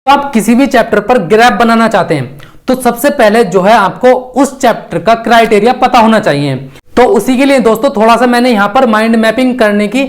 तो आप किसी भी चैप्टर पर ग्राफ बनाना चाहते हैं तो सबसे पहले जो है आपको उस चैप्टर का क्राइटेरिया पता होना चाहिए। तो उसी के लिए दोस्तों थोड़ा सा मैंने यहां पर माइंड मैपिंग करने की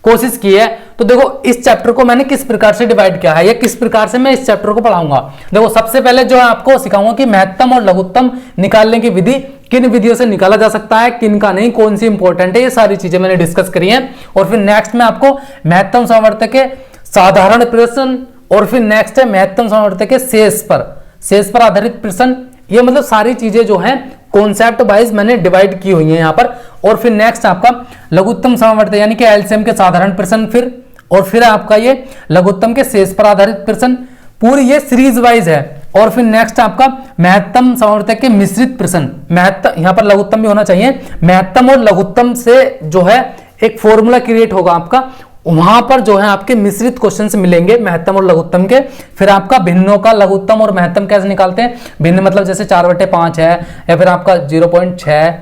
कोशिश की है। तो देखो इस चैप्टर को मैंने किस प्रकार से डिवाइड किया है या किस प्रकार से मैं इस चैप्टर को पढ़ाऊंगा। देखो सबसे पहले जो है आपको सिखाऊंगा कि महत्तम और लघुत्तम निकालने की विधि किन विधियों से निकाला जा सकता है, किन का नहीं, कौन सी इंपॉर्टेंट है, ये सारी चीजें मैंने डिस्कस करी है। और फिर नेक्स्ट में आपको महत्तम समावर्तक के साधारण प्रश्न और फिर नेक्स्ट है महत्तम समावर्तक के शेष पर आधारित प्रश्न। ये मतलब सारी चीजें जो हैं कॉन्सेप्ट वाइज मैंने डिवाइड की हुई है यहाँ पर। और फिर नेक्स्ट आपका लघुत्तम समावर्तक यानी कि एलसीएम के साधारण प्रश्न, और फिर आपका ये लघुत्तम के शेष पर आधारित प्रश्न, पूरी ये सीरीज वाइज है। और फिर नेक्स्ट आपका महत्तम समावर्तक के मिश्रित प्रश्न, महत्तम यहाँ पर लघुत्तम भी होना चाहिए, महत्तम और लघुत्तम से जो है एक फॉर्मूला क्रिएट होगा आपका, वहां पर जो है आपके मिश्रित क्वेश्चंस मिलेंगे महत्तम और लघुत्तम के। फिर आपका भिन्नों का लघुत्तम और महत्तम कैसे निकालते हैं, भिन्न मतलब जैसे 4/5 है या फिर आपका 0.6,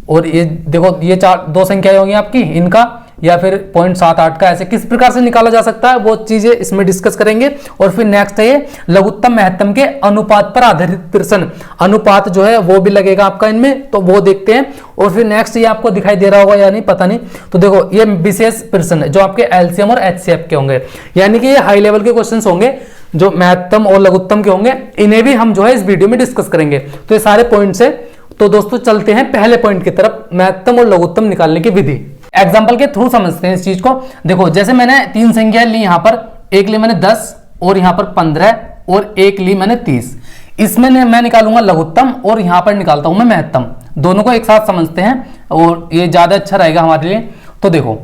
और ये देखो ये दो संख्याएं होंगी आपकी इनका, या फिर 0.78 का, ऐसे किस प्रकार से निकाला जा सकता है वो चीजें इसमें डिस्कस करेंगे। और फिर नेक्स्ट है ये लघुत्तम महत्तम के अनुपात पर आधारित प्रश्न, अनुपात जो है वो भी लगेगा आपका इनमें, तो वो देखते हैं। और फिर नेक्स्ट ये आपको दिखाई दे रहा होगा या नहीं पता नहीं, तो देखो ये विशेष प्रश्न जो आपके एलसीएम और एचसीएफ के होंगे, यानी कि ये हाई लेवल के क्वेश्चन होंगे जो महत्तम और लघुत्तम के होंगे, इन्हें भी हम जो है इस वीडियो में डिस्कस करेंगे। तो ये सारे पॉइंट्स है। तो दोस्तों चलते हैं पहले पॉइंट की तरफ, महत्तम और लघुत्तम निकालने की विधि। एग्जाम्पल के थ्रू समझते हैं इस चीज को। देखो जैसे मैंने 3 संख्या ली यहाँ पर, एक ली मैंने 10 और यहाँ पर 15 और एक ली मैंने 30। इसमें मैं निकालूंगा लघुत्तम और यहाँ पर निकालता हूं मैं महत्तम, दोनों को एक साथ समझते हैं और ये ज्यादा अच्छा रहेगा हमारे लिए। तो देखो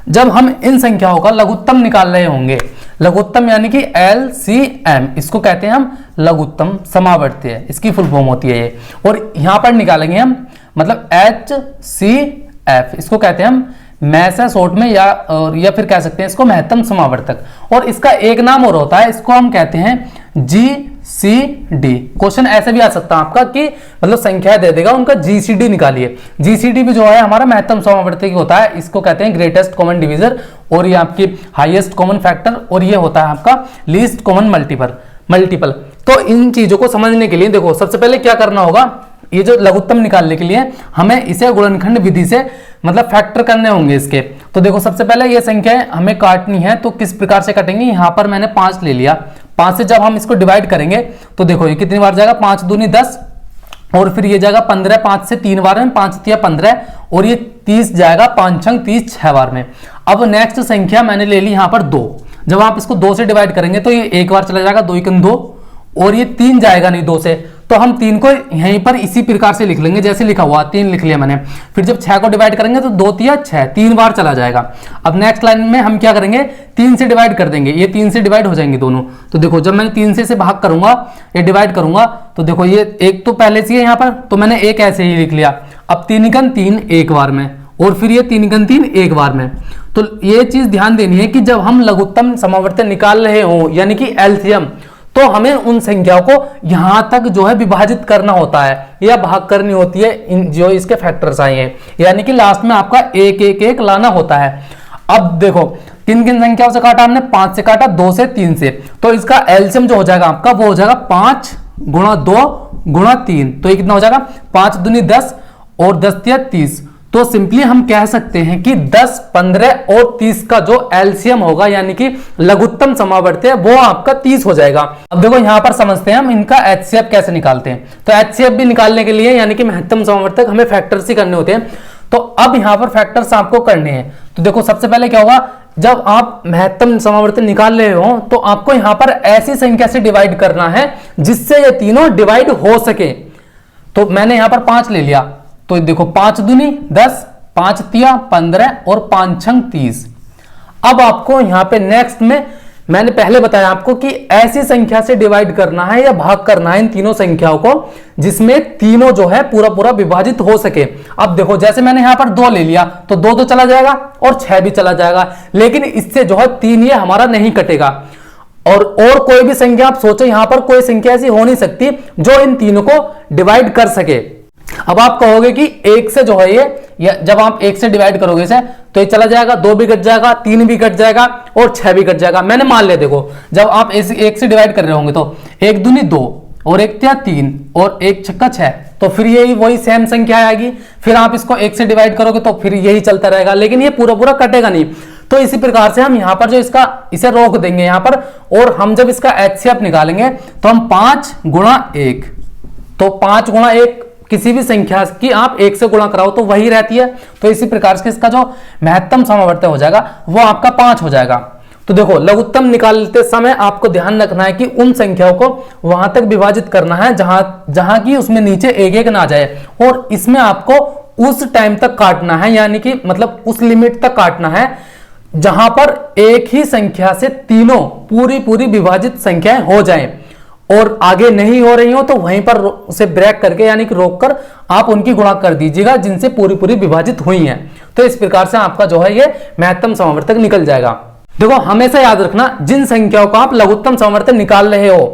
जब हम इन संख्याओं का लघुत्तम निकाल रहे होंगे, लघुत्तम यानी कि LCM, इसको कहते हैं हम लघुत्तम समावर्तीय, इसकी फुल फॉर्म होती है ये। और यहां पर निकालेंगे हम मतलब HCF, इसको कहते हैं हम मैथ है शॉर्ट में, या फिर कह सकते हैं इसको महत्तम समावर्तक। और इसका एक नाम और होता है, इसको हम कहते हैं GCD। क्वेश्चन ऐसे भी आ सकता है आपका कि मतलब संख्या दे देगा उनका GCD निकालिए। GCD भी जो है हमारा महत्तम समावर्तक होता है, इसको कहते हैं ग्रेटेस्ट कॉमन डिवीजर, और ये आपकी हाईएस्ट कॉमन फैक्टर, और ये होता है आपका लीस्ट कॉमन मल्टीपल। तो इन चीजों को समझने के लिए देखो सबसे पहले क्या करना होगा, ये जो लघुत्तम निकालने के लिए हमें इसे गुणनखंड विधि से मतलब फैक्टर करने होंगे इसके। तो देखो सबसे पहले ये संख्याएं हमें काटनी है, तो किस प्रकार से काटेंगे, यहां पर मैंने 5 ले लिया, 5 से जब हम इसको डिवाइड करेंगे तो देखो ये कितनी बार जाएगा, 5 दूनी 10, और फिर ये जाएगा 15, 5 से 3 बार में, 5 तिया 15, और ये 30 जाएगा, 5 छंग 30, 6 बार में। अब नेक्स्ट संख्या मैंने ले ली यहाँ पर 2, जब आप इसको 2 से डिवाइड करेंगे तो ये एक बार चला जाएगा, 2 एकम 2, और ये 3 जाएगा नहीं 2 से, तो हम 3 को यहीं पर इसी प्रकार से लिख लेंगे जैसे लिखा हुआ, 3 लिख लिया मैंने। फिर जब 6 को डिवाइड करेंगे तो 2 तिया 6, 3 बार चला जाएगा। अब नेक्स्ट लाइन में हम क्या करेंगे, 3 से डिवाइड कर देंगे, ये 3 से डिवाइड हो जाएंगे दोनों। तो देखो जब मैं 3 से इसे भाग करूंगा या डिवाइड करूंगा तो देखो ये एक तो पहले से यहाँ पर, तो मैंने एक ऐसे ही लिख लिया। अब 3 एकम 3 एक बार में, और फिर ये 3 एकम 3 एक बार में। तो ये चीज ध्यान देनी है कि जब हम लघुत्तम समावर्तक निकाल रहे हो यानी कि एलसीएम, तो हमें उन संख्याओं को यहां तक जो है विभाजित करना होता है या भाग करनी होती है, इन जो इसके फैक्टर्स आए हैं, यानी कि लास्ट में आपका 1 1 1 लाना होता है। अब देखो किन किन संख्याओं से काटा हमने, 5 से काटा, 2 से, 3 से, तो इसका एलसीएम जो हो जाएगा आपका वो हो जाएगा 5 गुणा 2 गुणा 3, तो ये कितना हो जाएगा, 5 दूनी 10 और 10 तिया 30। तो सिंपली हम कह सकते हैं कि 10, 15 और 30 का जो एलसीएम होगा यानी कि लघुत्तम समावर्तक वो आपका 30 हो जाएगा। अब देखो यहां पर समझते हैं हम इनका एचसीएफ कैसे निकालते हैं। तो एचसीएफ भी निकालने के लिए यानी कि महत्तम समावर्तक हमें फैक्टर्स ही करने होते हैं। तो अब यहां पर फैक्टर्स आपको करने हैं। तो देखो सबसे पहले क्या होगा, जब आप महत्तम समावर्तक निकाल रहे हो तो आपको यहां पर ऐसी संख्या से डिवाइड करना है जिससे ये तीनों डिवाइड हो सके। तो मैंने यहां पर 5 ले लिया, तो देखो 5 दूनी 10, 5 तिया 15 और 5 छंग 30। अब आपको यहां पे नेक्स्ट में मैंने पहले बताया आपको कि ऐसी संख्या से डिवाइड करना है या भाग करना है इन तीनों संख्याओं को जिसमें तीनों जो है पूरा पूरा विभाजित हो सके। अब देखो जैसे मैंने यहां पर 2 ले लिया तो 2 तो चला जाएगा और 6 भी चला जाएगा, लेकिन इससे जो है 3 ये हमारा नहीं कटेगा। और कोई भी संख्या आप सोचो, यहां पर कोई संख्या ऐसी हो नहीं सकती जो इन तीनों को डिवाइड कर सके। अब आप कहोगे कि एक से जो है ये जब आप एक से डिवाइड करोगे इसे तो ये चला जाएगा, 2 भी कट जाएगा, 3 भी कट जाएगा और 6 भी कट जाएगा। मैंने मान लिया, देखो जब आप एक से डिवाइड कर रहे होंगे तो 1 दूनी 2 और 1 तिया 3 और 1 छक्का 6, तो फिर यही वही सेम संख्या आएगी। फिर आप इसको 1 से डिवाइड करोगे तो फिर यही चलता रहेगा, लेकिन ये पूरा पूरा कटेगा नहीं। तो इसी प्रकार से हम यहाँ पर जो इसे रोक देंगे यहाँ पर, और हम जब इसका HCF निकालेंगे तो हम 5 गुणा 1, तो 5 गुणा 1 किसी भी संख्या की आप 1 से गुणा कराओ तो वही रहती है। तो इसी प्रकार से इसका जो महत्तम समावर्त हो जाएगा वो आपका 5 हो जाएगा। तो देखो लघुत्तम निकालते समय आपको ध्यान रखना है कि उन संख्याओं को वहां तक विभाजित करना है जहां की उसमें नीचे 1-1 ना जाए, और इसमें आपको उस टाइम तक काटना है, यानी कि मतलब उस लिमिट तक काटना है जहां पर एक ही संख्या से तीनों पूरी विभाजित संख्याएं हो जाएं, और आगे नहीं हो रही हो तो वहीं पर उसे ब्रेक करके यानी कि रोक कर आप उनकी गुणा कर दीजिएगा जिनसे पूरी विभाजित हुई हैं। तो इस प्रकार से आपका जो है ये महत्तम समावर्तक निकल जाएगा। देखो हमेशा याद रखना, जिन संख्याओं का आप लघुत्तम समावर्तक निकाल रहे हो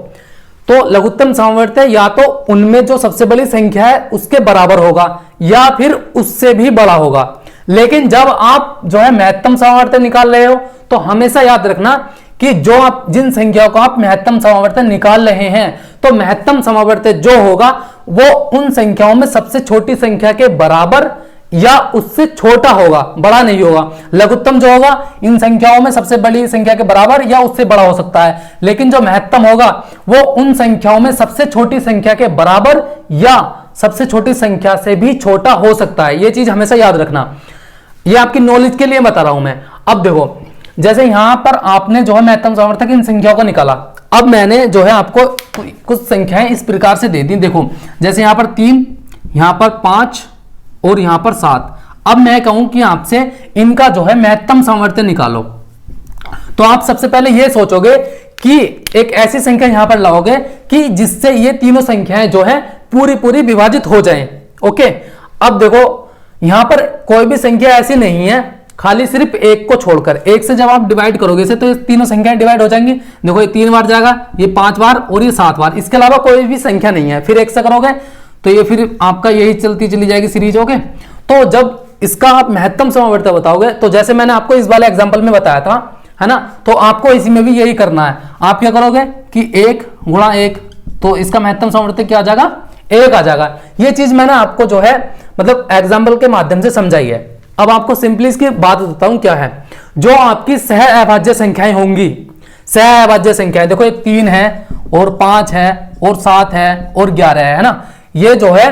तो लघुत्तम समावर्तक या तो उनमें जो सबसे बड़ी संख्या है उसके बराबर होगा या फिर उससे भी बड़ा होगा। लेकिन जब आप जो है महत्तम समावर्तक निकाल रहे हो तो हमेशा याद रखना कि जो आप जिन संख्याओं को आप महत्तम समावर्तक निकाल रहे हैं तो महत्तम समावर्तक जो होगा वो उन संख्याओं में सबसे छोटी संख्या के बराबर या उससे छोटा होगा, बड़ा नहीं होगा। लघुत्तम जो होगा इन संख्याओं में सबसे बड़ी संख्या के बराबर या उससे बड़ा हो सकता है, लेकिन जो महत्तम होगा वो उन संख्याओं में सबसे छोटी संख्या के बराबर या सबसे छोटी संख्या से भी छोटा हो सकता है। ये चीज हमेशा याद रखना, ये आपकी नॉलेज के लिए बता रहा हूं मैं। अब देखो जैसे यहां पर आपने जो है महत्तम समावर्तक इन संख्याओं को निकाला, अब मैंने जो है आपको कुछ संख्याएं इस प्रकार से दे दी। देखो जैसे यहां पर 3, यहां पर 5 और यहां पर 7। अब मैं कहूं कि आपसे इनका जो है महत्तम समावर्तक निकालो, तो आप सबसे पहले यह सोचोगे कि एक ऐसी संख्या यहां पर लाओगे कि जिससे ये तीनों संख्याएं जो है पूरी विभाजित हो जाएं। ओके, अब देखो यहां पर कोई भी संख्या ऐसी नहीं है, खाली सिर्फ 1 को छोड़कर। 1 से जब आप डिवाइड करोगे इसे तो ये तीनों संख्याएं डिवाइड हो जाएंगी। देखो ये 3 बार जाएगा, ये 5 बार और ये 7 बार, इसके अलावा कोई भी संख्या नहीं है। फिर 1 से करोगे तो ये फिर आपका यही चलती चली जाएगी सीरीज। ओके, तो जब इसका आप महत्तम समावर्तक बताओगे तो जैसे मैंने आपको इस वाले एग्जांपल में बताया था, है ना, तो आपको इसी में भी यही करना है। आप क्या करोगे कि 1 गुणा 1, तो इसका महत्तम समावर्तक क्या आ जाएगा, 1 आ जाएगा। ये चीज मैंने आपको जो है मतलब एग्जाम्पल के माध्यम से समझाई है। अब आपको सिंपली इसकी बात बताता हूं क्या है। जो आपकी सह अभाज्य संख्याएं होंगी, सह अभाज्य संख्याएं देखो ये 3 है और 5 है और 7 है और 11 है ना, ये जो है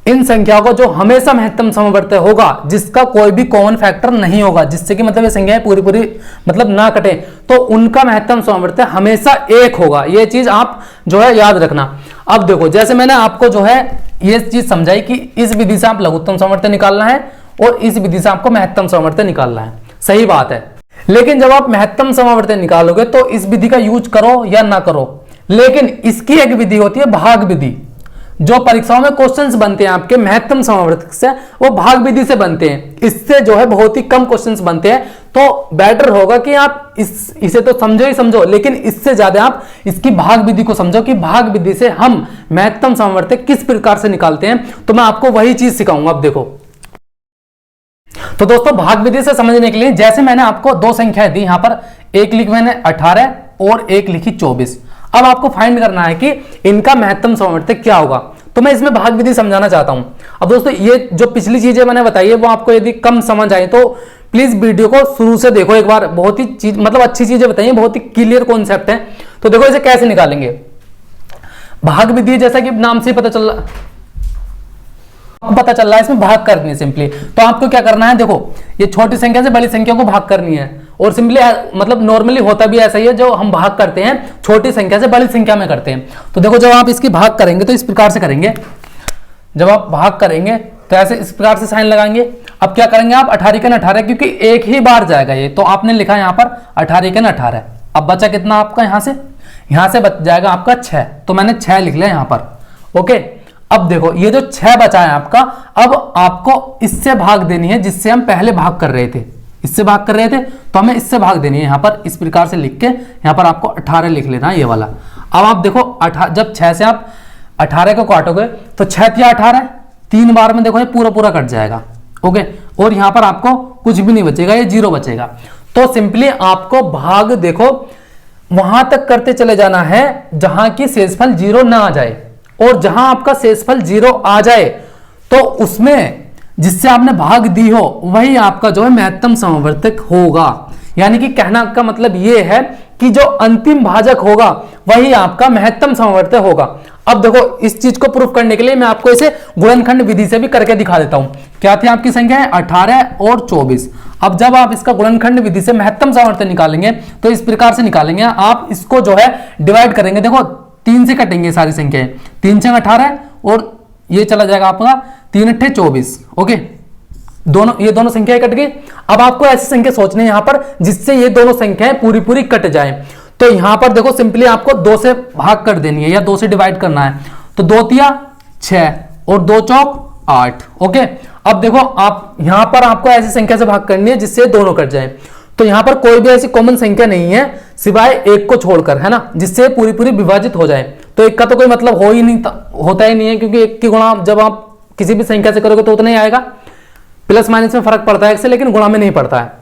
इन संख्याओं को जो हमेशा महत्तम समावर्तक होगा जिसका कोई भी कॉमन फैक्टर नहीं होगा, जिससे कि मतलब ये संख्याएं पूरी मतलब ना कटे, तो उनका महत्तम समावर्तक हमेशा 1 होगा। ये चीज आप जो है याद रखना। अब देखो जैसे मैंने आपको जो है ये चीज समझाई कि इस विधि से आप लघुत्तम समावर्तक निकालना है और इस विधि से आपको महत्तम समावर्तक निकालना है, सही बात है। लेकिन जब आप महत्तम समावर्तक निकालोगे तो इस विधि का यूज करो या ना करो, लेकिन इसकी एक विधि होती है भाग विधि। जो परीक्षाओं में क्वेश्चंस बनते हैं आपके महत्तम समावर्तक से, वो भाग विधि से बनते हैं। इससे जो है बहुत ही कम क्वेश्चंस बनते हैं, तो बेटर होगा कि आप इसे तो समझो ही समझो, लेकिन इससे ज्यादा आप इसकी भाग विधि को समझो कि भाग विधि से हम महत्तम समावर्तक किस प्रकार से निकालते हैं। तो मैं आपको वही चीज सिखाऊंगा। अब देखो, तो दोस्तों भाग विधि से समझने के लिए जैसे मैंने आपको 2 संख्याएं दी, यहां पर एक लिखी मैंने 18 और एक लिखी 24। अब आपको फाइंड करना है कि इनका महत्तम समावर्तक क्या होगा, तो मैं इसमें भाग विधि समझाना चाहता हूं। अब दोस्तों ये जो पिछली चीजें मैंने बताई है वो आपको यदि कम समझ आए तो प्लीज वीडियो को शुरू से देखो एक बार। बहुत ही चीज मतलब अच्छी चीजें बताइए, बहुत ही क्लियर कॉन्सेप्ट है। तो देखो इसे कैसे निकालेंगे। भाग विधि जैसा कि नाम से पता चल रहा है इसमें भाग करनी है सिंपली। तो आपको क्या करना है, देखो ये छोटी संख्या से बड़ी संख्या को भाग करनी है, और सिंपली मतलब नॉर्मली होता भी ऐसा ही है, जो हम भाग करते हैं छोटी संख्या से बड़ी संख्या में करते हैं। तो देखो जब आप इसकी भाग करेंगे तो इस प्रकार से करेंगे। जब आप भाग करेंगे तो ऐसे इस प्रकार से साइन लगाएंगे। अब क्या करेंगे आप 18 क्योंकि एक ही बार जाएगा ये, तो आपने लिखा यहाँ पर 18। अब बचा कितना आपका, यहां से बच जाएगा आपका 6, तो मैंने 6 लिख लिया यहाँ पर। ओके, अब देखो ये जो 6 बचा है आपका, अब आपको इससे भाग देनी है जिससे हम पहले भाग कर रहे थे। इससे भाग कर रहे थे तो हमें इससे भाग देनी है। यहां पर इस प्रकार से लिख के यहां पर आपको 18 लिख लेना है, ये वाला। अब आप देखो जब 6 से आप 18 को काटोगे तो 6 या 18, 3 बार में देखो ये पूरा पूरा कट जाएगा। ओके, और यहां पर आपको कुछ भी नहीं बचेगा, ये 0 बचेगा। तो सिंपली आपको भाग देखो वहां तक करते चले जाना है जहां की शेषफल 0 ना आ जाए, और जहां आपका शेषफल 0 आ जाए तो उसमें जिससे आपने भाग दी हो वही आपका जो है महत्तम समवर्तक होगा। यानी कि कहना का मतलब यह है कि जो अंतिम भाजक होगा वही आपका महत्तम समवर्तक होगा। अब देखो इस चीज को प्रूफ करने के लिए मैं आपको इसे गुणनखंड विधि से भी करके दिखा देता हूं। क्या थी आपकी संख्या है 18 और 24। अब जब आप इसका गुणनखंड विधि से महत्तम समवर्तक निकालेंगे तो इस प्रकार से निकालेंगे, आप इसको जो है डिवाइड करेंगे। देखो 3 से कटेंगे सारी संख्याएं, 3 से 18 और ये चला जाएगा आपका 3 अट्ठे 24। ओके, ये दोनों संख्याएं कट गई। अब आपको ऐसी संख्या सोचनी है यहां पर जिससे ये दोनों संख्याएं पूरी पूरी कट जाएं। तो यहां पर देखो सिंपली आपको 2 से भाग कर देनी है या 2 से डिवाइड करना है। तो 2 तिया 6 और 2 चौक 8। ओके, अब देखो आप यहां पर आपको ऐसी संख्या से भाग करनी है जिससे दोनों कट जाए। तो यहां पर कोई भी ऐसी कॉमन संख्या नहीं है सिवाय 1 को छोड़कर, है ना, जिससे पूरी पूरी विभाजित हो जाए। तो 1 का तो कोई मतलब हो ही नहीं, होता ही नहीं है, क्योंकि 1 की गुणा जब आप किसी भी संख्या से करोगे तो उतना ही आएगा। प्लस माइनस में फर्क पड़ता है इससे, लेकिन गुणा में नहीं पड़ता है।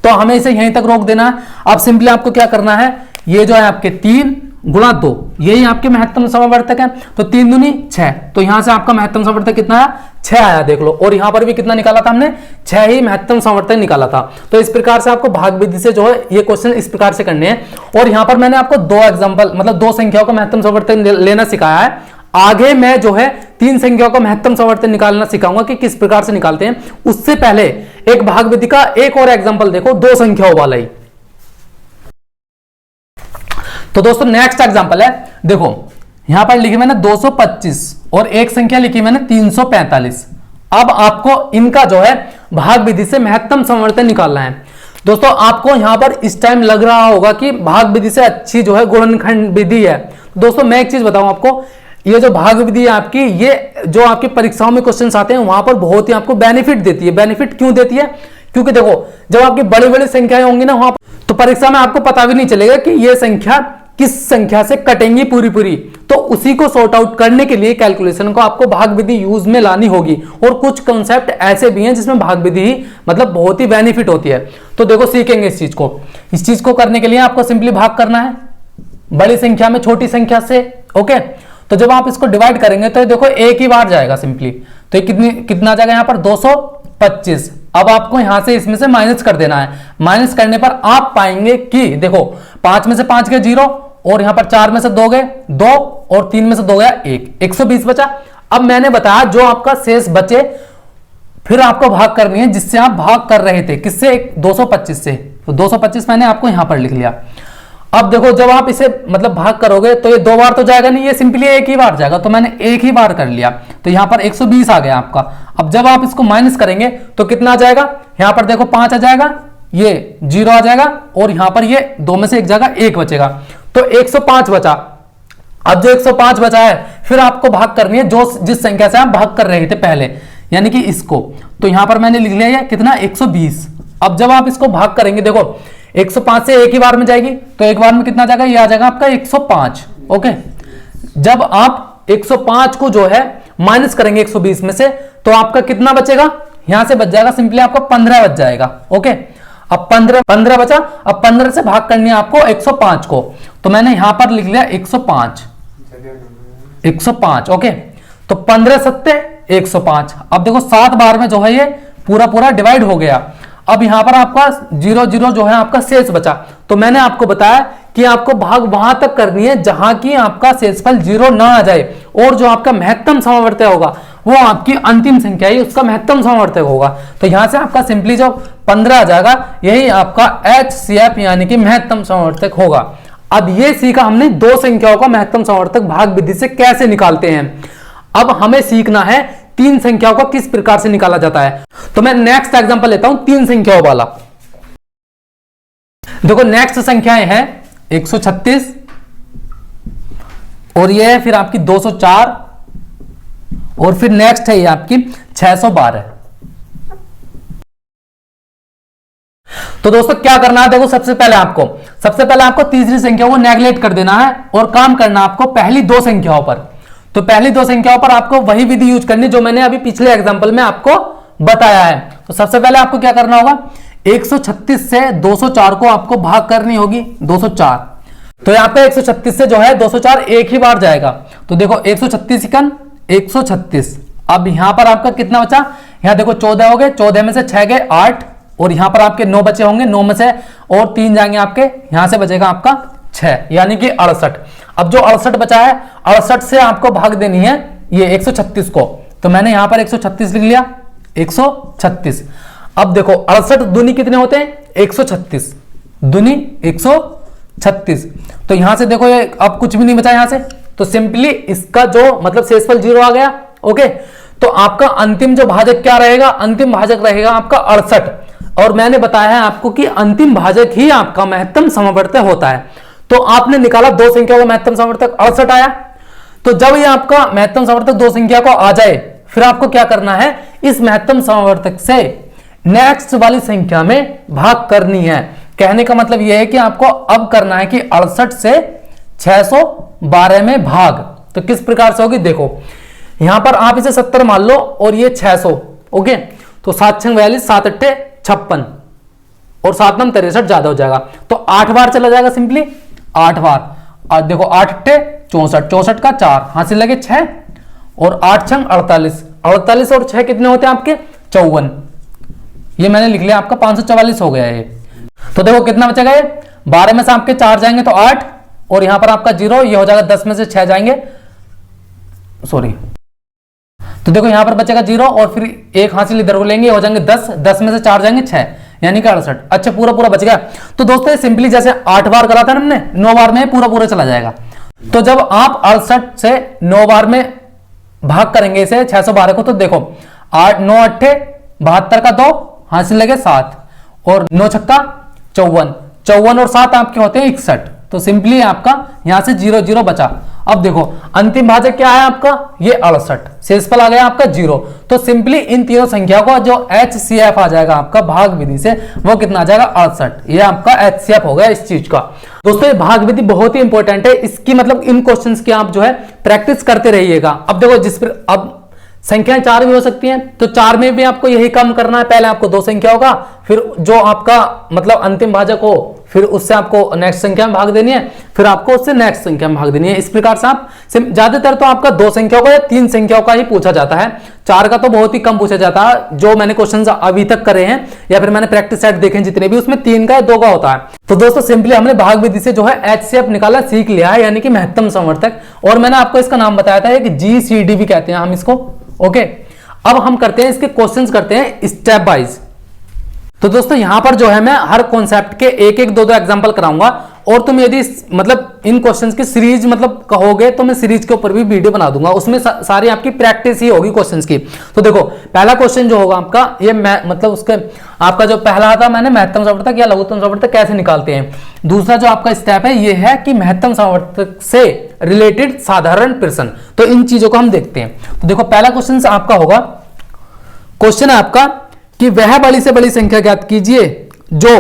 तो हमें इसे यहीं तक रोक देना है। अब सिंपली आपको क्या करना है, ये जो है आपके 3 गुणा 2 यही आपके महत्तम समवर्तक है। तो 3 दूनी 6, तो यहां से आपका महत्तम समवर्तक कितना आया, 6 आया। देख लो, और यहां पर भी कितना निकाला था हमने, 6 ही महत्तम समवर्तक निकाला था। तो इस प्रकार से आपको भाग विधि से जो है ये क्वेश्चन इस प्रकार से करने हैं। और यहां पर मैंने आपको 2 एग्जांपल मतलब 2 संख्याओं का महत्तम समवर्तक लेना सिखाया है। आगे मैं जो है 3 संख्याओं का महत्तम समवर्तक निकालना सिखाऊंगा कि किस प्रकार से निकालते हैं। उससे पहले एक भाग विधि का एक और एग्जांपल देखो, 2 संख्याओं वाला ही। तो दोस्तों नेक्स्ट एग्जांपल है, देखो यहां पर लिखी मैंने 225 और एक संख्या लिखी मैंने 345। अब आपको इनका जो है भाग विधि से महत्तम समवर्तक निकालना है। दोस्तों आपको यहां पर इस टाइम लग रहा होगा कि भाग विधि से अच्छी जो है गुणनखंड विधि है। दोस्तों मैं एक चीज बताऊं आपको, ये जो भाग विधि है आपकी, ये जो आपकी परीक्षाओं में क्वेश्चंस आते हैं वहां पर बहुत ही आपको बेनिफिट देती है। बेनिफिट क्यों देती है, क्योंकि देखो जब आपकी बड़ी बड़ी संख्याएं होंगी ना वहां पर, तो परीक्षा में आपको पता भी नहीं चलेगा कि ये संख्या किस संख्या से कटेंगी पूरी पूरी। तो उसी को सॉर्ट आउट करने के लिए कैलकुलेशन को आपको भाग विधि यूज में लानी होगी। और कुछ कंसेप्ट ऐसे भी हैं जिसमें भाग विधि ही मतलब बहुत ही बेनिफिट होती है। तो देखो सीखेंगे इस चीज को। इस चीज को करने के लिए आपको सिंपली भाग करना है बड़ी संख्या में छोटी संख्या से। ओके, तो जब आप इसको डिवाइड करेंगे तो देखो एक ही बार जाएगा सिंपली। तो कितना जाएगा यहाँ पर 225। अब आपको यहां से इसमें से माइनस कर देना है। माइनस करने पर आप पाएंगे कि देखो 5 में से 5 गए 0, और यहां पर 4 में से 2 गए 2, और 3 में से 2 गया 1, 120 बचा। अब मैंने बताया जो आपका शेष बचे फिर आपको भाग करनी है जिससे आप भाग कर रहे थे, किससे, 225 से। तो 225 मैंने आपको यहां पर लिख लिया। अब देखो जब आप इसे मतलब भाग करोगे तो ये 2 बार तो जाएगा नहीं, ये सिंपली एक ही बार जाएगा। तो मैंने एक ही बार कर लिया, तो यहां पर 120 आ गया आपका। अब जब आप इसको माइनस करेंगे तो कितना आ जाएगा, यहां पर देखो 5 आ जाएगा, ये 0 आ जाएगा, और यहां पर ये 2 में से 1 जाएगा, 1 बचेगा। तो 105 बचा। अब जो 105 बचा है फिर आपको भाग करनी है जो जिस संख्या से आप भाग कर रहे थे पहले, यानी कि इसको। तो यहां पर मैंने लिख लिया है कितना, 120। अब जब आप इसको भाग करेंगे देखो 105 से एक ही बार में जाएगी, तो एक बार में कितना जाएगा, ये आ जाएगा आपका 105। ओके, जब आप 105 को जो है माइनस करेंगे 120 में से, तो आपका कितना बचेगा, यहां से बच जाएगा सिंपली आपका 15 बच जाएगा। ओके, अब 15 बचा। अब 15 से भाग करनी है आपको 105 को, तो मैंने यहां पर लिख लिया 105। ओके, तो 15 सत्ते 105। अब देखो 7 बार में जो है ये पूरा पूरा डिवाइड हो गया। अब यहां पर आपका 0 0 जो है आपका शेष बचा। तो मैंने आपको बताया कि आपको भाग वहां तक करनी है जहां की आपका शेषफल 0 ना आ जाए, और जो आपका महत्तम समवर्तक होगा वो आपकी अंतिम संख्या ही उसका महत्तम समवर्तक होगा। तो यहां से आपका सिंपली जो 15 आ जाएगा, यही आपका HCF यानी कि महत्तम समवर्तक होगा। अब ये सीखा हमने 2 संख्याओं का महत्तम समवर्तक भाग विधि से कैसे निकालते हैं। अब हमें सीखना है 3 संख्याओं का किस प्रकार से निकाला जाता है। तो मैं नेक्स्ट एग्जांपल लेता हूं 3 संख्याओं वाला। देखो नेक्स्ट संख्याएं हैं 136, और ये है फिर आपकी 204, और फिर नेक्स्ट है ये आपकी 612। तो दोस्तों क्या करना है, देखो सबसे पहले आपको तीसरी संख्या को नेगलेक्ट कर देना है और काम करना आपको पहली 2 संख्याओं पर। तो पहली दो संख्याओं पर आपको वही विधि यूज करनी जो मैंने अभी पिछले एग्जांपल में आपको बताया है। तो सबसे पहले आपको क्या करना होगा, 136 से 204 को आपको भाग करनी होगी, 204। तो यहाँ पे 136 से जो है 204 एक ही बार जाएगा। तो देखो 136 कन 136। अब यहां पर आपका कितना बचा, यहां देखो 14 हो गए, 14 में से 6 गए 8, और यहां पर आपके 9 बचे होंगे, 9 में से और 3 जाएंगे आपके, यहां से बचेगा आपका 6, यानी कि 68। अब जो 68 बचा है, 68 से आपको भाग देनी है ये 136 को। तो मैंने यहां पर 136 लिख लिया, 136। अब देखो 68 दूनी कितने होते हैं, 136 दूनी 136। तो यहां से देखो ये अब कुछ भी नहीं बचा यहां से, तो सिंपली इसका जो मतलब शेषफल 0 आ गया। ओके, तो आपका अंतिम जो भाजक क्या रहेगा, अंतिम भाजक रहेगा आपका 68। और मैंने बताया है आपको कि अंतिम भाजक ही आपका महत्तम समवर्तक होता है। तो आपने निकाला दो संख्या का महत्तम समवर्तक 68 आया। तो जब ये आपका महत्तम समवर्तक दो संख्या को आ जाए, फिर आपको क्या करना है, इस महत्तम समवर्तक से नेक्स्ट वाली संख्या में भाग करनी है। कहने का मतलब यह है कि आपको अब करना है कि 68 से 612 में भाग। तो किस प्रकार से होगी, देखो यहां पर आप इसे 70 मान लो और ये 600। ओके, तो 7 6 42, 7 8 56 और 7 9 63 ज्यादा हो जाएगा। तो 8 बार चला जाएगा, सिंपली 8 बार। और देखो 8 8 64, 64 का 4 हासिल लगे 6 और 8 6 48, 48 और 6 कितने होते हैं आपके 54। ये मैंने लिख लिया, आपका 544 हो गया है। तो देखो कितना बचेगा, ये 12 में से आपके 4 जाएंगे तो 8, और यहां पर आपका 0, ये हो जाएगा 10 में से 6 जाएंगे, सॉरी। तो देखो यहां पर बचेगा 0 और फिर एक हासिल इधर को लेंगे, हो जाएंगे 10, 10 में से 4 जाएंगे 6, यानी कि 68। अच्छा पूरा पूरा बच गया। तो दोस्तों ये सिंपली जैसे 8 बार करा था हमने, 9 बार में पूरा पूरा चला जाएगा। तो जब आप 68 से 9 बार में भाग करेंगे इसे 612 को, तो देखो 8 9 8 72 का 2 हासिल लगे 7 और 9 छक्का 54, 54 और 7 आपके होते हैं 61। तो सिंपली आपका यहां से 0 0 बचा। अब देखो अंतिम भाजक क्या है आपका, ये 68, शेषफल आ गया आपका 0। तो सिंपली इन तीनों संख्या को जो HCF आ जाएगा आपका भाग विधि से, वो कितना आ जाएगा 68। ये आपका HCF हो गया इस चीज का। दोस्तों ये भाग विधि बहुत ही इंपॉर्टेंट है, इसकी मतलब इन क्वेश्चंस की आप जो है प्रैक्टिस करते रहिएगा। अब देखो जिस पर अब संख्याएं 4 भी हो सकती हैं, तो 4 में भी आपको यही काम करना है। पहले आपको 2 संख्या होगा, फिर जो आपका मतलब अंतिम भाजक हो, फिर उससे आपको नेक्स्ट संख्या में भाग देनी है, फिर आपको उससे नेक्स्ट संख्या में भाग देनी है। इस प्रकार से आप ज्यादातर तो आपका 2 संख्याओं का या 3 संख्याओं का ही पूछा जाता है, 4 का तो बहुत ही कम पूछा जाता है। जो मैंने क्वेश्चन अभी तक करे हैं या फिर मैंने प्रैक्टिस सेट देखे जितने भी, उसमें 3 का या 2 का होता है। तो दोस्तों सिंपली हमने भाग विधि से जो है HCF निकाला, सीख लिया है, यानी कि महत्तम समवर्तक। और मैंने आपको इसका नाम बताया था कि GCD भी कहते हैं हम इसको। ओके, अब हम करते हैं इसके क्वेश्चंस करते हैं स्टेप वाइज। तो दोस्तों यहां पर जो है मैं हर कॉन्सेप्ट के एक एक 2 2 एग्जांपल कराऊंगा, और तुम यदि मतलब इन क्वेश्चंस की सीरीज मतलब कहोगे तो मैं सीरीज के ऊपर भी वीडियो बना दूंगा, उसमें सारी आपकी प्रैक्टिस ही होगी क्वेश्चंस की। तो देखो पहला क्वेश्चन जो होगा आपका, ये मतलब उसके आपका जो पहला था मैंने महत्तम समवर्तक या लघुत्तम समवर्तक कैसे निकालते हैं। दूसरा जो आपका स्टेप है ये है कि महत्तम समवर्तक से रिलेटेड साधारण प्रश्न। तो इन चीजों को हम देखते हैं। तो देखो पहला क्वेश्चन आपका होगा, क्वेश्चन है आपका कि वह बड़ी से बड़ी संख्या ज्ञात कीजिए जो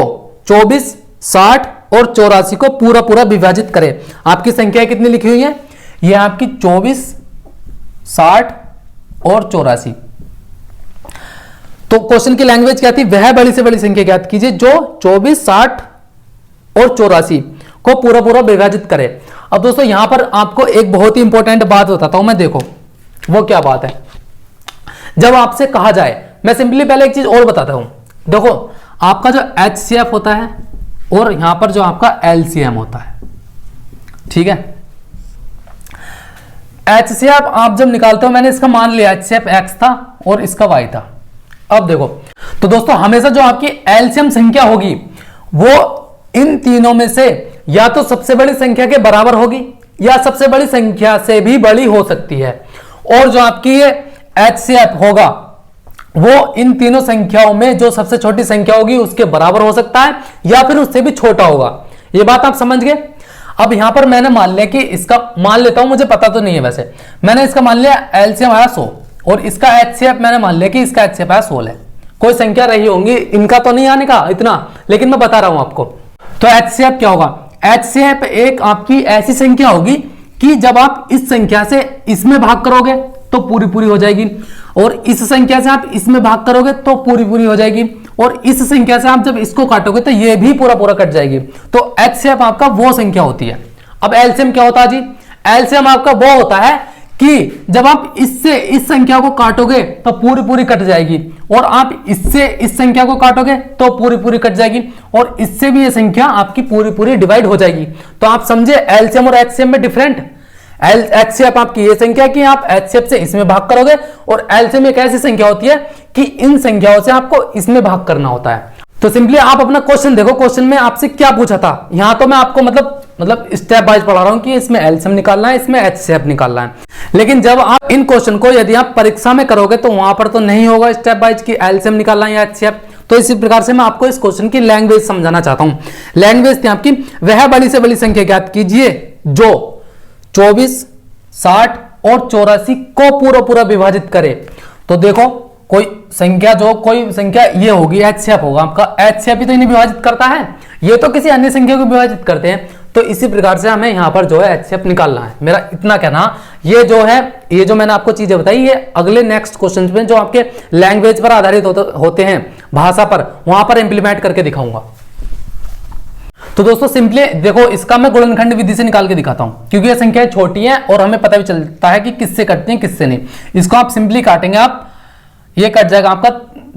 24, 60 और 84 को पूरा पूरा विभाजित करे। आपकी संख्या कितनी लिखी हुई है, ये आपकी 24, 60 और 84। तो क्वेश्चन की लैंग्वेज क्या थी, वह बड़ी से बड़ी संख्या ज्ञात कीजिए जो 24, 60 और 84 को पूरा पूरा विभाजित करे। अब दोस्तों यहां पर आपको एक बहुत ही इंपॉर्टेंट बात बताता हूं मैं, देखो वो क्या बात है। जब आपसे कहा जाए, मैं सिंपली पहले एक चीज और बताता हूं, देखो आपका जो HCF होता है और यहां पर जो आपका LCM होता है, ठीक है। HCF आप जब निकालते हो, मैंने इसका मान लिया HCF X था और इसका Y था। अब देखो तो दोस्तों हमेशा जो आपकी LCM संख्या होगी वो इन तीनों में से या तो सबसे बड़ी संख्या के बराबर होगी या सबसे बड़ी संख्या से भी बड़ी हो सकती है, और जो आपकी ये HCF होगा वो इन तीनों संख्याओं में जो सबसे छोटी संख्या होगी उसके बराबर हो सकता है या फिर उससे भी छोटा होगा। ये बात आप समझ गए। अब यहां पर मैंने मान लिया कि इसका मान लेता हूं, मुझे पता तो नहीं है वैसे, मैंने इसका मान लिया LCM आया 100 और इसका HCF मैंने मान लिया कि इसका HCF आया 16 है। कोई संख्या रही होंगी, इनका तो नहीं आने का इतना, लेकिन मैं बता रहा हूं आपको। तो HCF क्या होगा, HCF एक आपकी ऐसी संख्या होगी कि जब आप इस संख्या से इसमें भाग करोगे तो पूरी पूरी हो जाएगी, और इस संख्या से आप इसमें भाग करोगे तो पूरी पूरी हो जाएगी, और इस संख्या से आप जब इसको काटोगे तो ये भी पूरा पूरा कट जाएगी। तो एचसीएफ आपका वो संख्या होती है। अब एलसीएम क्या होता है जी? एलसीएम आपका वो होता है कि जब आप इससे इस संख्या को काटोगे तो पूरी पूरी कट जाएगी, और आप इससे इस संख्या को काटोगे तो पूरी पूरी कट जाएगी, और इससे भी ये संख्या आपकी पूरी पूरी डिवाइड हो जाएगी। तो आप समझे एलसीएम और एचसीएफ में डिफरेंट। एचसीएफ आपकी ये संख्या कि आप एचसीएफ से इसमें भाग करोगे, और एलसीएम एक ऐसी संख्या होती है कि इन संख्याओं से आपको इसमें भाग करना होता है। तो सिंपली आप अपना क्वेश्चन देखो, क्वेश्चन में आपसे क्या पूछा था। यहां तो मैं आपको मतलब स्टेप वाइज पढ़ा रहा हूं कि इसमें एलसीएम निकालना है, इसमें एचसीएफ निकालना है, लेकिन जब आप इन क्वेश्चन को यदि आप परीक्षा में करोगे तो वहां पर तो नहीं होगा स्टेप वाइज कि एलसीएम निकालना है या एचसीएफ। तो इसी प्रकार से मैं आपको इस क्वेश्चन की लैंग्वेज समझाना चाहता हूं। लैंग्वेज थी आपकी, वह बड़ी से बड़ी संख्या ज्ञात कीजिए जो 24, 60 और 84 को पूरा पूरा विभाजित करे। तो देखो कोई संख्या ये होगी, एचसीएफ होगा आपका। एचसीएफ ही तो इन्हें विभाजित करता है, ये तो किसी अन्य संख्या को विभाजित करते हैं। तो इसी प्रकार से हमें यहाँ पर जो है एचसीएफ निकालना है। मेरा इतना कहना, ये जो मैंने आपको चीजें बताई, ये अगले नेक्स्ट क्वेश्चन में जो आपके लैंग्वेज पर आधारित होते हैं, भाषा पर, वहां पर इंप्लीमेंट करके दिखाऊंगा। तो दोस्तों सिंपली देखो, इसका मैं गुणनखंड विधि से निकाल के दिखाता हूं, क्योंकि ये संख्याएं छोटी हैं और हमें पता भी चलता है कि किससे कटती हैं किससे नहीं। इसको आप सिंपली काटेंगे, आप ये कट जाएगा आपका,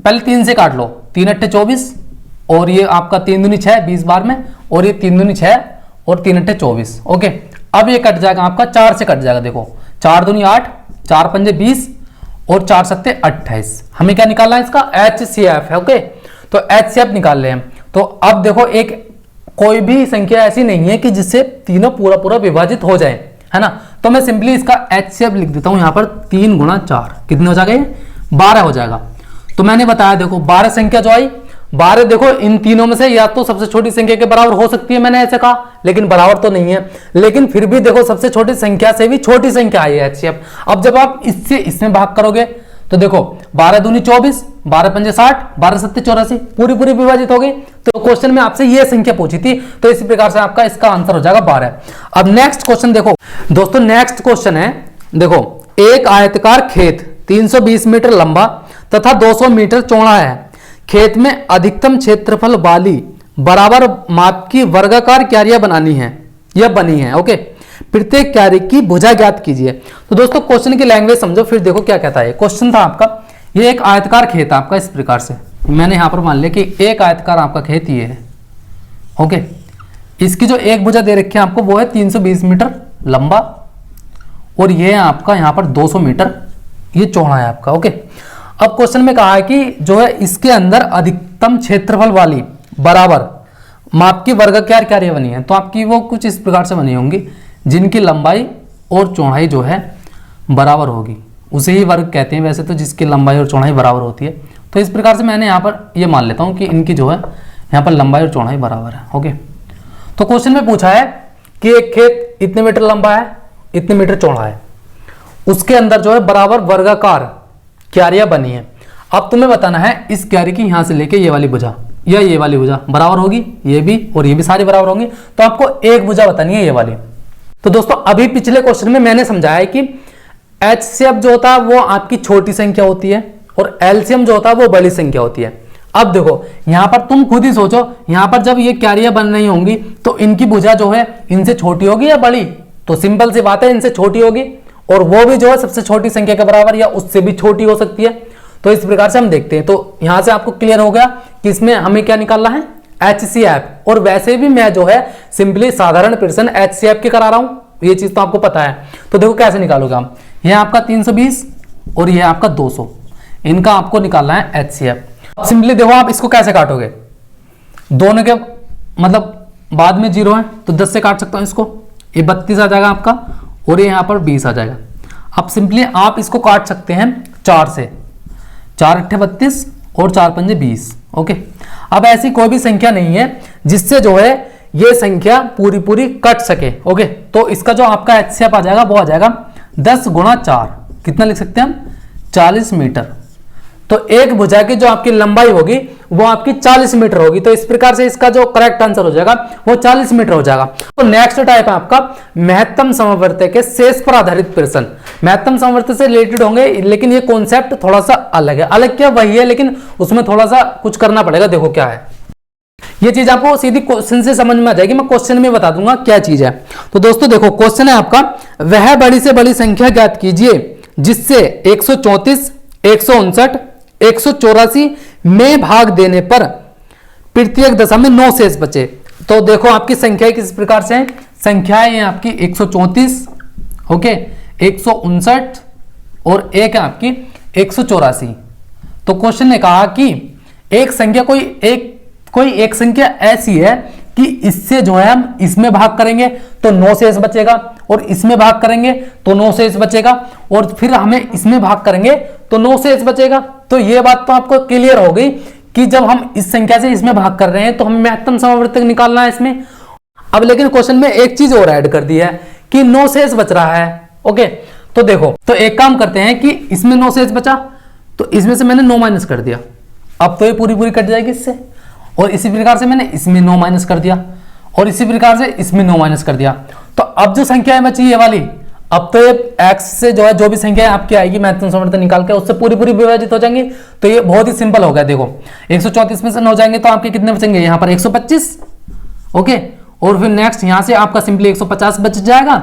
पहले 3 से काट लो, 3 अट्ठे 24, और ये आपका 3 दूनी 6 20 बार में, और ये 3 दूनी 6 और 3 अट्ठे 24। ओके, अब ये कट जाएगा आपका 4 से कट जाएगा। देखो 4 दूनी 8, 4 पंजे 20 और 4 सत्ते 28। हमें क्या निकालना है? इसका एचसीएफ है। ओके, तो एचसीएफ निकाल ले हम। तो अब देखो, एक कोई भी संख्या ऐसी नहीं है कि जिससे तीनों पूरा पूरा विभाजित हो जाए, है ना। तो मैं सिंपली इसका एचसीएफ लिख देता हूं यहाँ पर। 3 गुणा 4 कितने हो जाएगा? 12 हो जाएगा। तो मैंने बताया देखो 12 संख्या जो आई, 12 देखो इन तीनों में से या तो सबसे छोटी संख्या के बराबर हो सकती है, मैंने ऐसे कहा, लेकिन बराबर तो नहीं है। लेकिन फिर भी देखो सबसे छोटी संख्या से भी छोटी संख्या आई है एचसीएफ। अब जब आप इससे इसमें भाग करोगे तो देखो 12 दूनी 24, 12 पंजे 60, 12 सत्ते 84, पूरी पूरी विभाजित हो गई। तो क्वेश्चन में आपसे ये संख्या पूछी थी, तो इसी प्रकार से आपका इसका आंसर हो जाएगा 12। अब नेक्स्ट क्वेश्चन देखो दोस्तों, नेक्स्ट क्वेश्चन है, देखो एक आयताकार खेत 320 मीटर लंबा तथा 200 मीटर चौड़ा है। खेत में अधिकतम क्षेत्रफल वाली बराबर माप की वर्गाकार क्यारियां बनानी है, यह बनी है। ओके, प्रत्येक क्यारी की भुजा ज्ञात कीजिए। तो दोस्तों क्वेश्चन की लैंग्वेज समझो, फिर देखो क्या कहता है। क्वेश्चन था आपका, ये एक आयताकार खेत है आपका, इस प्रकार से मैंने यहां पर मान लिया कि एक आयताकार आपका खेत ये है। ओके, इसकी जो एक भुजा दे रखी है आपको वो है 320 मीटर लंबा, और ये है आपका यहाँ पर 200 मीटर ये चौड़ा है आपका। ओके, अब क्वेश्चन में कहा है कि जो है इसके अंदर अधिकतम क्षेत्रफल वाली बराबर माप की वर्गाकार क्यारियां बनी है। तो आपकी वो कुछ इस प्रकार से बनी होंगी, जिनकी लंबाई और चौड़ाई जो है बराबर होगी, उसे ही वर्ग कहते हैं वैसे तो, जिसकी लंबाई और चौड़ाई बराबर होती है। तो इस प्रकार से मैंने यहाँ पर ये मान लेता हूँ कि इनकी जो है यहाँ पर लंबाई और चौड़ाई बराबर है। ओके, तो क्वेश्चन में पूछा है कि एक खेत इतने मीटर लंबा है, इतने मीटर चौड़ा है, उसके अंदर जो है बराबर वर्गाकार क्यारियां बनी है। अब तुम्हें बताना है इस क्यारी की यहां से लेके ये वाली भुजा या ये वाली भुजा बराबर होगी, ये भी और ये भी सारी बराबर होंगी। तो आपको एक भुजा बतानी है, ये वाली। तो दोस्तों अभी पिछले क्वेश्चन में मैंने समझाया है कि एचसीएफ जो होता है वो आपकी छोटी संख्या होती है, और एलसीएम जो होता है वो बड़ी संख्या होती है। अब देखो यहां पर तुम खुद ही सोचो, यहां पर जब ये क्यारियां बन रही होंगी तो इनकी भुजा जो है इनसे छोटी होगी या बड़ी? तो सिंपल सी बात है, इनसे छोटी होगी, और वो भी जो है सबसे छोटी संख्या के बराबर या उससे भी छोटी हो सकती है। तो इस प्रकार से हम देखते हैं। तो यहां से आपको क्लियर हो गया कि इसमें हमें क्या निकालना है? एचसीएफ। और वैसे भी मैं जो है सिंपली साधारण प्रश्न एचसीएफ के करा रहा हूं, ये चीज तो आपको पता है। तो देखो कैसे निकालोगे हम, ये आपका 320 और ये आपका 200, इनका आपको निकालना है एचसीएफ। सिंपली देखो आप इसको कैसे काटोगे, दोनों के मतलब बाद में 0 है तो 10 से काट सकता हूं इसको, ये 32 आ जाएगा आपका, और ये यहां पर 20 आ जाएगा। अब सिंपली आप इसको काट सकते हैं 4 से, 4 अट्ठे 32 और 4 पंजे 20। ओके, अब ऐसी कोई भी संख्या नहीं है जिससे जो है ये संख्या पूरी पूरी कट सके। ओके, तो इसका जो आपका एचसीएफ आ जाएगा वो आ जाएगा 10 गुणा 4, कितना लिख सकते हैं हम? 40 मीटर। तो एक भुजा की जो आपकी लंबाई होगी वो आपकी 40 मीटर होगी। तो इस प्रकार से इसका जो करेक्ट आंसर हो जाएगा वो 40 मीटर हो जाएगा। तो नेक्स्ट टाइप है आपका महत्तम समवर्त के शेष पर आधारित प्रश्न। महत्तम समवर्त से रिलेटेड होंगे, लेकिन ये कॉन्सेप्ट थोड़ा सा अलग है। अलग क्या, वही है, लेकिन उसमें थोड़ा सा कुछ करना पड़ेगा। देखो क्या है, ये चीज आपको सीधी क्वेश्चन से समझ में आ जाएगी। मैं क्वेश्चन में बता दूंगा क्या चीज है। तो दोस्तों देखो, क्वेश्चन है आपका, वह बड़ी से बड़ी संख्या ज्ञात कीजिए जिससे 134, 159, 184 में भाग देने पर प्रत्येक दशा में 9 शेष बचे। तो देखो आपकी संख्या किस प्रकार से है, संख्याएं हैं आपकी 134, ओके, 159 और एक है आपकी 184। तो क्वेश्चन ने कहा कि एक संख्या कोई एक संख्या ऐसी है कि इससे जो है हम इसमें भाग करेंगे तो 9 शेष बचेगा, और इसमें भाग करेंगे तो 9 शेष बचेगा, और फिर हमें इसमें भाग करेंगे तो 9 शेष बचेगा। तो ये बात तो आपको क्लियर हो गई कि जब हम इस संख्या से इसमें भाग कर रहे हैं तो हमें महत्तम समवर्तक निकालना है इसमें। अब लेकिन क्वेश्चन में एक चीज और ऐड कर दी है कि 9 शेष बच रहा है। ओके, तो देखो, तो एक काम करते हैं कि इसमें 9 शेष बचा तो इसमें से मैंने 9 माइनस कर दिया। अब तो ये पूरी कट जाएगी इससे, और इसी प्रकार से मैंने इसमें 9 माइनस कर दिया, और इसी प्रकार से इसमें 9 माइनस कर दिया। तो अब जो संख्या बची ये वाली, अब तो ये x से जो है जो भी संख्या आपकी आएगी महत्तम समवर्तक निकाल के उससे पूरी विभाजित हो जाएंगी। तो ये बहुत ही सिंपल हो गया। देखो 134 में से 9 जाएंगे तो आपके कितने बचेंगे, यहाँ पर 125, ओके, और फिर नेक्स्ट यहाँ से आपका सिंपली 150 बच जाएगा,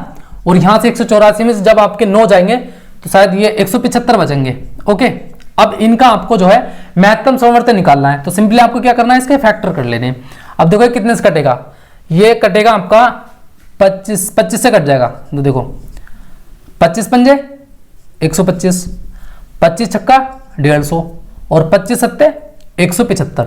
और यहाँ से 184 में से जब आपके 9 जाएंगे तो शायद ये 175 बचेंगे। ओके, अब इनका आपको जो है महत्तम समवर्तक निकालना है। तो सिंपली आपको क्या करना है, इसके फैक्टर कर लेने हैं। अब देखो कितने से कटेगा, ये कटेगा आपका 25 से कट जाएगा। तो देखो 25 पंजे 125, 25 छक्का 150, और 25 सत्ते 175,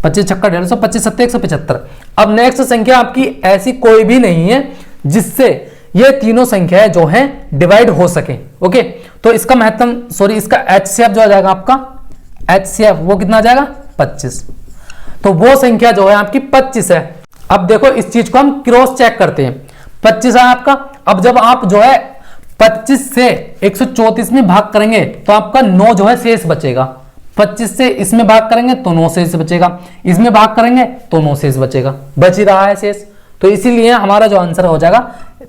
25 छक्का 150, 25 सत्ते 175। अब नेक्स्ट संख्या आपकी ऐसी कोई भी नहीं है जिससे ये तीनों संख्याएं जो हैं डिवाइड हो सके। ओके, तो इसका महत्तम इसका HCF जो आ जाएगा आपका HCF वो कितना आ जाएगा 25। तो वो संख्या जो है आपकी 25 है। अब देखो इस चीज को हम क्रॉस चेक करते हैं। 25 है आपका। अब जब आप जो है 25 से 134 में भाग करेंगे तो आपका 9 जो है शेष बचेगा। 25 से इसमें भाग करेंगे तो 9 शेष बचेगा, इसमें भाग करेंगे तो 9 शेष बचेगा, बच ही रहा है शेष। तो इसीलिए हमारा जो आंसर हो जाएगा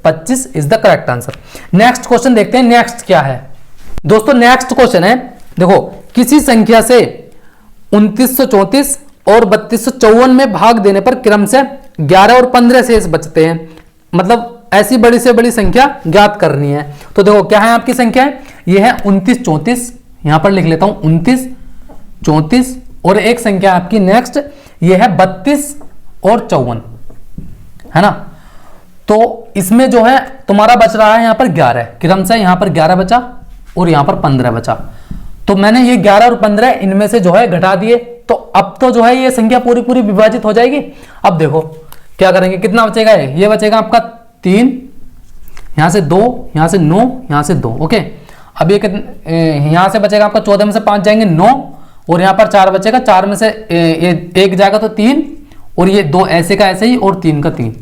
25 is the correct answer. Next question देखते हैं, नेक्स्ट क्या है दोस्तों। नेक्स्ट क्वेश्चन है, देखो किसी संख्या से 2934 और 3254 में भाग देने पर क्रम से 11 और 15 शेष बचते हैं। मतलब ऐसी बड़ी से बड़ी संख्या ज्ञात करनी है। तो देखो क्या है आपकी संख्या है, ये है 2934, यहां पर लिख लेता हूं 2934, और एक संख्या आपकी नेक्स्ट ये है 32 और 54, है ना। तो इसमें जो है तुम्हारा बच रहा है यहां पर 11, क्रम से यहां पर 11 बचा और यहां पर 15 बचा। तो मैंने ये 11 और 15 इनमें से जो है घटा दिए। तो अब तो जो है ये संख्या पूरी विभाजित हो जाएगी। अब देखो क्या करेंगे, कितना बचेगा, ये बचेगा आपका 3, यहां से 2, यहां से 9, यहां से 2। ओके, अब ये यहां से बचेगा आपका 14 में से 5 जाएंगे 9, और यहां पर 4 बचेगा, 4 में से ये 1 जाएगा तो 3, और ये 2 ऐसे का ऐसे ही, और 3 का 3।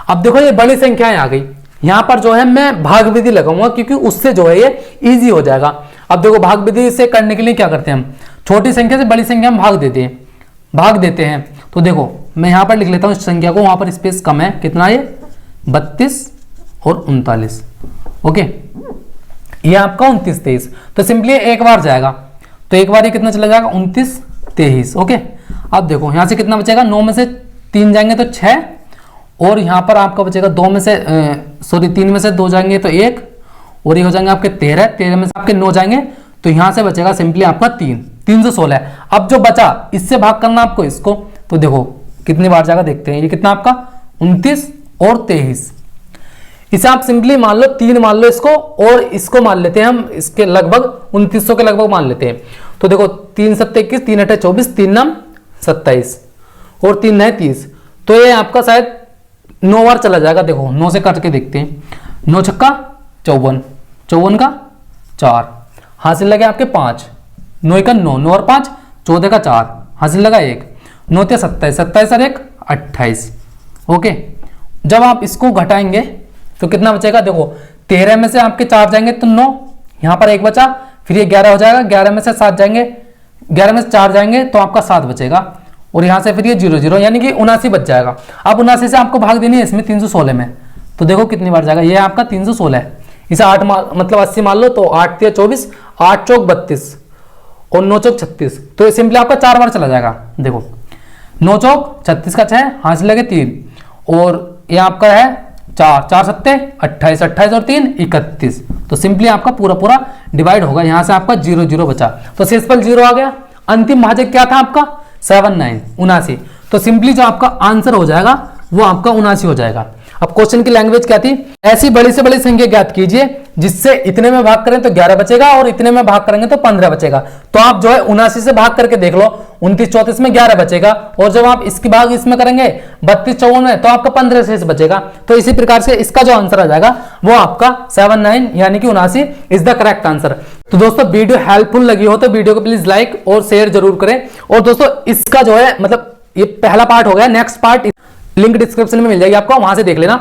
अब देखो ये बड़ी संख्याएं आ गई, यहां पर जो है मैं भाग विधि लगाऊंगा क्योंकि उससे जो है ये इजी हो जाएगा। अब देखो भाग विधि से करने के लिए क्या करते हैं हम, छोटी संख्या से बड़ी संख्या में भाग देते हैं। तो देखो मैं यहां पर लिख लेता हूं इस संख्या को, वहां पर स्पेस कम है, कितना ये 32 और 39। ओके, ये आपका 29 23। तो सिंपली एक बार जाएगा, तो एक बार ये कितना चला जाएगा 29 23। ओके, अब देखो यहां से कितना बचेगा, 9 में से 3 जाएंगे तो 6, और यहां पर आपका बचेगा 3 में से 2 जाएंगे तो 1, और ये हो जाएंगे आपके 13 में से आपके 9 जाएंगे तो यहां से बचेगा सिंपली आपका 316। अब जो बचा इससे भाग करना आपको इसको, तो देखो कितनी बार जाएगा देखते हैं, ये कितना आपका 29 और 23। इसे आप सिंपली मान लो 3 मान लो इसको, और इसको मान लेते हैं हम इसके लगभग 2900 के लगभग मान लेते हैं। तो देखो 3 7 21, 3 8 24, 3 9 27, और 3 9 30। तो ये आपका शायद 9 बार चला जाएगा। देखो 9 से काट के देखते हैं, 9 छक्का 54, 54 का 4, हासिल लगे आपके 5, 9 का 9, 9 और 5 14 का 4, हासिल लगा 1, 9 ते 27, 27 और 1 28। ओके, जब आप इसको घटाएंगे तो कितना बचेगा, देखो 13 में से आपके 4 जाएंगे तो 9, यहां पर 1 बचा, फिर ये 11 हो जाएगा, 11 में से 7 जाएंगे 11 में से 4 जाएंगे तो आपका 7 बचेगा, और यहाँ से फिर ये 0 0 यानी कि 79 बच जाएगा। अब 79 से आपको भाग देनी है इसमें 316 में, तो देखो कितनी बार जाएगा, ये आपका 316 है। इसे 8 मतलब 80 मान लो, तो 8 तिया 24, 8 चौक 32 और 9 चौक 36, तो ये सिंपली आपका 4 बार चला जाएगा। देखो 9 चौक 36 का 6, हाथ से लगे 3, और ये आपका है 4 4 सत्ते 28, 28 और 3 31, तो सिंपली आपका पूरा पूरा डिवाइड होगा। यहाँ से आपका 0 0 बचा, तो शेषफल 0 आ गया। अंतिम भाजक क्या था आपका 79 79, तो सिंपली जो आपका आंसर हो जाएगा वो आपका 79 हो जाएगा। अब क्वेश्चन की लैंग्वेज क्या थी, ऐसी बड़ी से बड़ी संख्या ज्ञात कीजिए जिससे इतने में भाग करें तो 11 बचेगा और इतने में भाग करेंगे तो 15 बचेगा। तो आप जो है 79 से भाग करके देख लो, 29 34 में 11 बचेगा, और जब आप इसकी भाग इसमें करेंगे 32 54 में तो आपका 15 से बचेगा। तो इसी प्रकार से इसका जो आंसर आ जाएगा वो आपका 79 यानी कि 79 इज द करेक्ट आंसर। तो दोस्तों वीडियो हेल्पफुल लगी हो तो वीडियो को प्लीज लाइक और शेयर जरूर करें। और दोस्तों इसका जो है मतलब ये पहला पार्ट हो गया, नेक्स्ट पार्ट लिंक डिस्क्रिप्शन में मिल जाएगी आपको, वहां से देख लेना।